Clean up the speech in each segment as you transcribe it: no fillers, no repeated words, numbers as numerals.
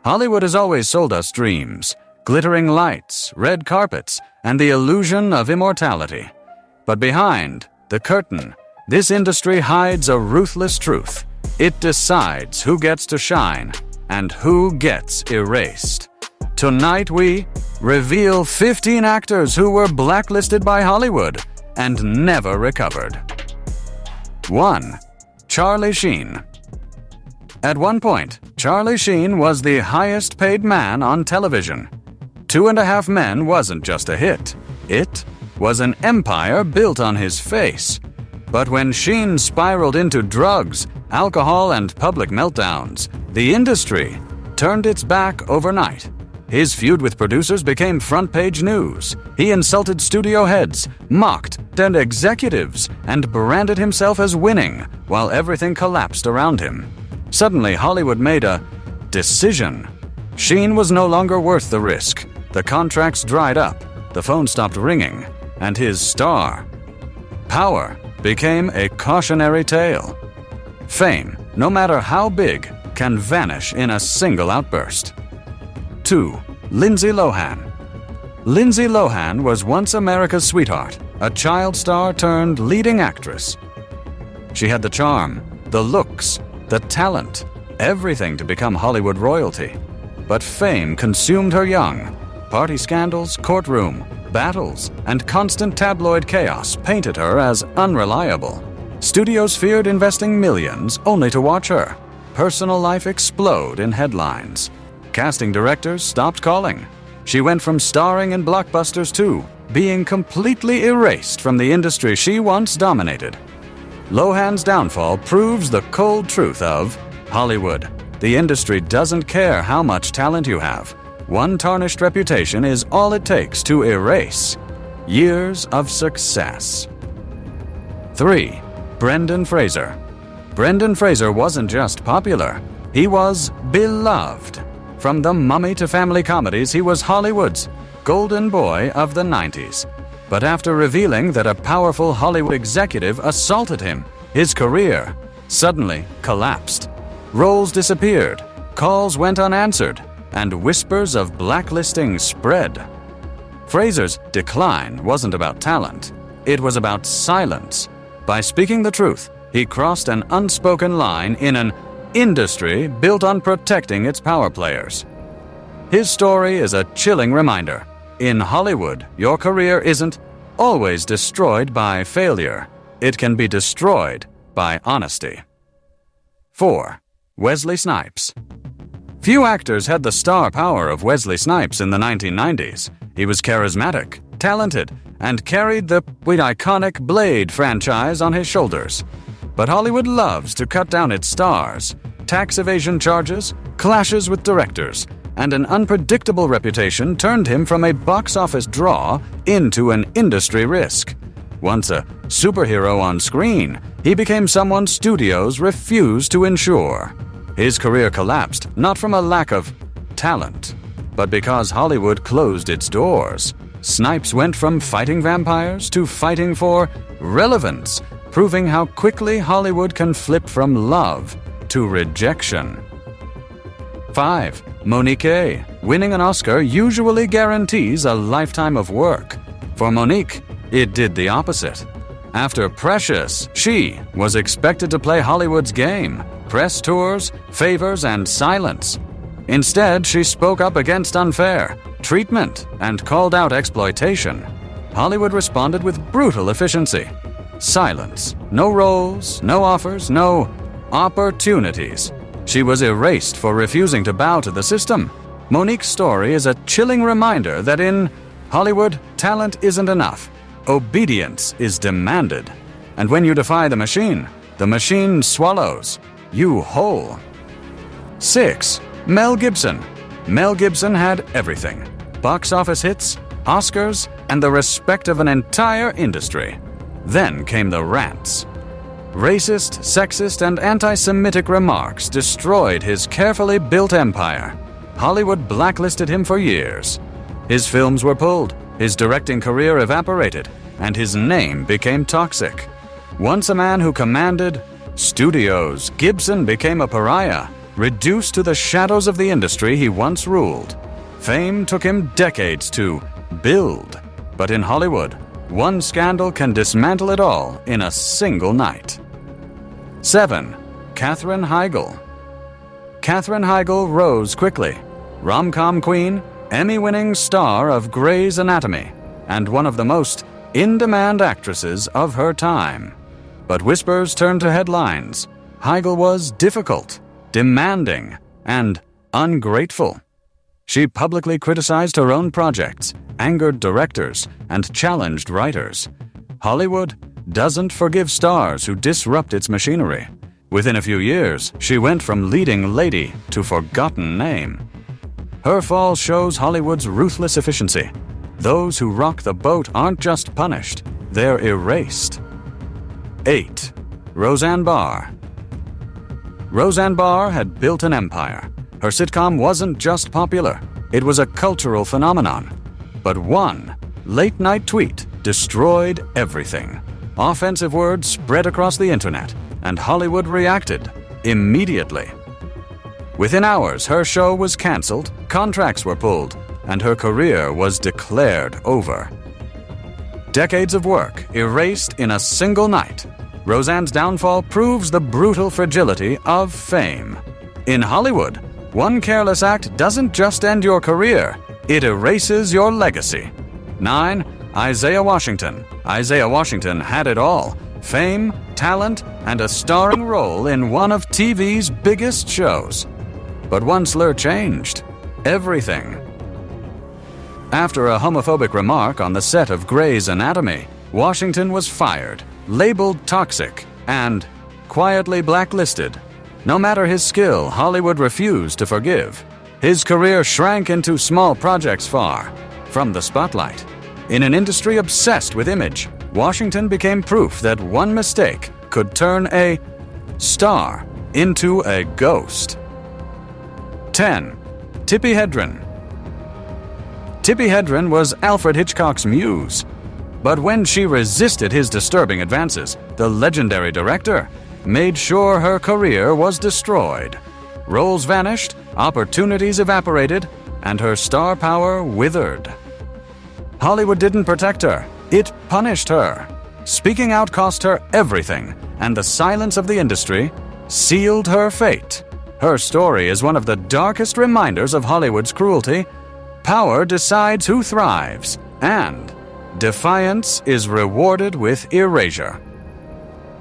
Hollywood has always sold us dreams, glittering lights, red carpets, and the illusion of immortality. But behind the curtain, this industry hides a ruthless truth. It decides who gets to shine and who gets erased. Tonight we reveal 15 actors who were blacklisted by Hollywood and never recovered. 1. Charlie Sheen. At one point, Charlie Sheen was the highest paid man on television. 2.5 Men wasn't just a hit. It was an empire built on his face. But when Sheen spiraled into drugs, alcohol, and public meltdowns, the industry turned its back overnight. His feud with producers became front-page news. He insulted studio heads, mocked dead executives, and branded himself as winning while everything collapsed around him. Suddenly, Hollywood made a decision. Sheen was no longer worth the risk. The contracts dried up, the phone stopped ringing, and his star power became a cautionary tale. Fame, no matter how big, can vanish in a single outburst. 2. Lindsay Lohan. Lindsay Lohan was once America's sweetheart, a child star turned leading actress. She had the charm, the looks, the talent, everything to become Hollywood royalty. But fame consumed her young. Party scandals, courtroom battles, and constant tabloid chaos painted her as unreliable. Studios feared investing millions only to watch her personal life explode in headlines. Casting directors stopped calling. She went from starring in blockbusters to being completely erased from the industry she once dominated. Lohan's downfall proves the cold truth of Hollywood. The industry doesn't care how much talent you have. One tarnished reputation is all it takes to erase years of success. 3. Brendan Fraser. Brendan Fraser wasn't just popular, he was beloved. From The Mummy to family comedies, he was Hollywood's golden boy of the 90s. But after revealing that a powerful Hollywood executive assaulted him, his career suddenly collapsed. Roles disappeared, calls went unanswered, and whispers of blacklisting spread. Fraser's decline wasn't about talent, it was about silence. By speaking the truth, he crossed an unspoken line in an industry built on protecting its power players. His story is a chilling reminder. In Hollywood, your career isn't always destroyed by failure. It can be destroyed by honesty. 4. Wesley Snipes. Few actors had the star power of Wesley Snipes in the 1990s. He was charismatic, talented, and carried the iconic Blade franchise on his shoulders. But Hollywood loves to cut down its stars. Tax evasion charges, clashes with directors, and an unpredictable reputation turned him from a box office draw into an industry risk. Once a superhero on screen, he became someone studios refused to insure. His career collapsed not from a lack of talent, but because Hollywood closed its doors. Snipes went from fighting vampires to fighting for relevance, proving how quickly Hollywood can flip from love to rejection. 5. Monique. Winning an Oscar usually guarantees a lifetime of work. For Monique, it did the opposite. After Precious, she was expected to play Hollywood's game, press tours, favors, and silence. Instead, she spoke up against unfair treatment and called out exploitation. Hollywood responded with brutal efficiency. Silence. No roles, no offers, no opportunities. She was erased for refusing to bow to the system. Monique's story is a chilling reminder that in Hollywood, talent isn't enough. Obedience is demanded. And when you defy the machine swallows you whole. 6. Mel Gibson. Mel Gibson had everything. Box office hits, Oscars, and the respect of an entire industry. Then came the rants. Racist, sexist, and anti-Semitic remarks destroyed his carefully built empire. Hollywood blacklisted him for years. His films were pulled, his directing career evaporated, and his name became toxic. Once a man who commanded studios, Gibson became a pariah. reduced to the shadows of the industry he once ruled. Fame took him decades to build, but in Hollywood, one scandal can dismantle it all in a single night. 7. Katherine Heigl. Katherine Heigl rose quickly. Rom-com queen, Emmy-winning star of Grey's Anatomy, and one of the most in-demand actresses of her time. But whispers turned to headlines. Heigl was difficult, demanding, and ungrateful. She publicly criticized her own projects, angered directors, and challenged writers. Hollywood doesn't forgive stars who disrupt its machinery. Within a few years, she went from leading lady to forgotten name. Her fall shows Hollywood's ruthless efficiency. Those who rock the boat aren't just punished, they're erased. 8. Roseanne Barr. Roseanne Barr had built an empire. Her sitcom wasn't just popular, it was a cultural phenomenon. But one late-night tweet destroyed everything. Offensive words spread across the internet, and Hollywood reacted immediately. Within hours, her show was canceled, contracts were pulled, and her career was declared over. Decades of work erased in a single night. Roseanne's downfall proves the brutal fragility of fame. In Hollywood, one careless act doesn't just end your career, it erases your legacy. 9. Isaiah Washington. Isaiah Washington had it all: fame, talent, and a starring role in one of TV's biggest shows. But one slur changed everything. After a homophobic remark on the set of Grey's Anatomy, Washington was fired, labeled toxic, and quietly blacklisted. No matter his skill, Hollywood refused to forgive. His career shrank into small projects far from the spotlight. In an industry obsessed with image, Washington became proof that one mistake could turn a star into a ghost. 10. Tippi Hedren. Tippi Hedren was Alfred Hitchcock's muse. But when she resisted his disturbing advances, the legendary director made sure her career was destroyed. Roles vanished, opportunities evaporated, and her star power withered. Hollywood didn't protect her, it punished her. Speaking out cost her everything, and the silence of the industry sealed her fate. Her story is one of the darkest reminders of Hollywood's cruelty. Power decides who thrives, and defiance is rewarded with erasure.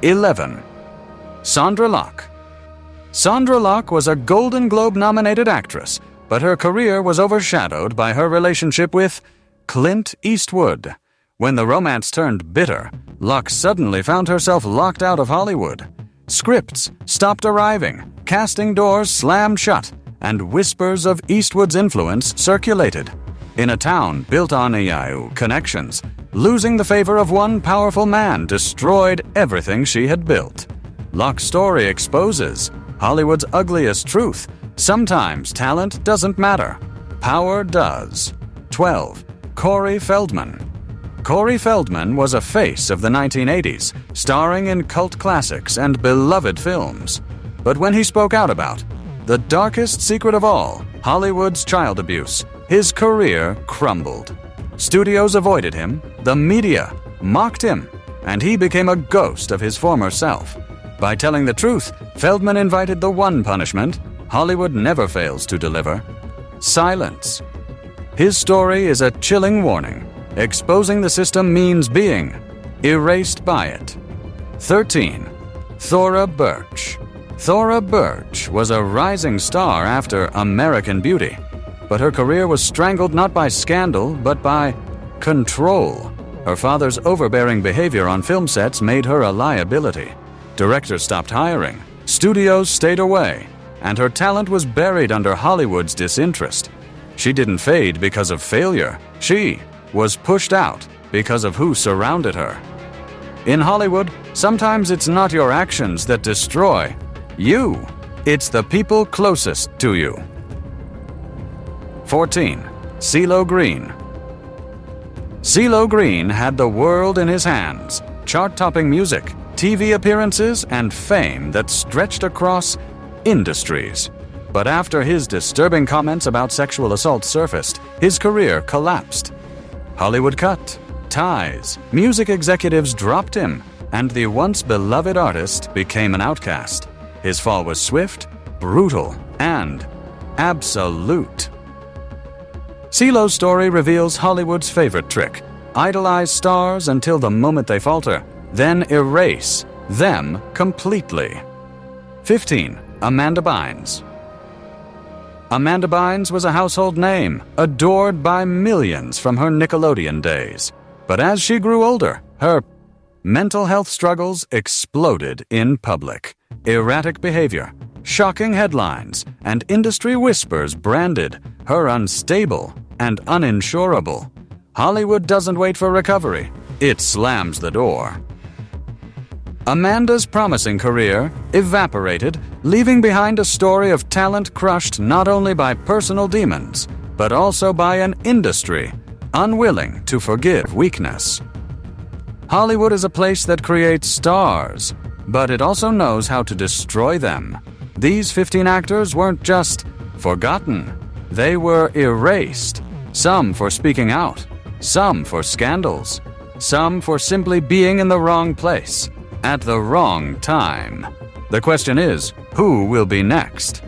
11. Sondra Locke. Sondra Locke was a Golden Globe-nominated actress, but her career was overshadowed by her relationship with Clint Eastwood. When the romance turned bitter, Locke suddenly found herself locked out of Hollywood. Scripts stopped arriving, casting doors slammed shut, and whispers of Eastwood's influence circulated. In a town built on connections, losing the favor of one powerful man destroyed everything she had built. Locke's story exposes Hollywood's ugliest truth. Sometimes talent doesn't matter. Power does. 12. Corey Feldman. Corey Feldman was a face of the 1980s, starring in cult classics and beloved films. But when he spoke out about the darkest secret of all, Hollywood's child abuse, his career crumbled. Studios avoided him, the media mocked him, and he became a ghost of his former self. By telling the truth, Feldman invited the one punishment Hollywood never fails to deliver: silence. His story is a chilling warning. Exposing the system means being erased by it. 13. Thora Birch. Thora Birch was a rising star after American Beauty, but her career was strangled not by scandal, but by control. Her father's overbearing behavior on film sets made her a liability. Directors stopped hiring, studios stayed away, and her talent was buried under Hollywood's disinterest. She didn't fade because of failure. She was pushed out because of who surrounded her. In Hollywood, sometimes it's not your actions that destroy you. It's the people closest to you. 14. CeeLo Green. CeeLo Green had the world in his hands. Chart-topping music, TV appearances, and fame that stretched across industries. But after his disturbing comments about sexual assault surfaced, his career collapsed. Hollywood cut, ties, music executives dropped him, and the once beloved artist became an outcast. His fall was swift, brutal, and absolute. CeeLo's story reveals Hollywood's favorite trick: idolize stars until the moment they falter, then erase them completely. 15. Amanda Bynes. Amanda Bynes was a household name, adored by millions from her Nickelodeon days. But as she grew older, her mental health struggles exploded in public. Erratic behavior, shocking headlines, and industry whispers branded her unstable and uninsurable. Hollywood doesn't wait for recovery. It slams the door. Amanda's promising career evaporated, leaving behind a story of talent crushed not only by personal demons, but also by an industry unwilling to forgive weakness. Hollywood is a place that creates stars, but it also knows how to destroy them. These 15 actors weren't just forgotten. They were erased, some for speaking out, some for scandals, some for simply being in the wrong place at the wrong time. The question is, who will be next?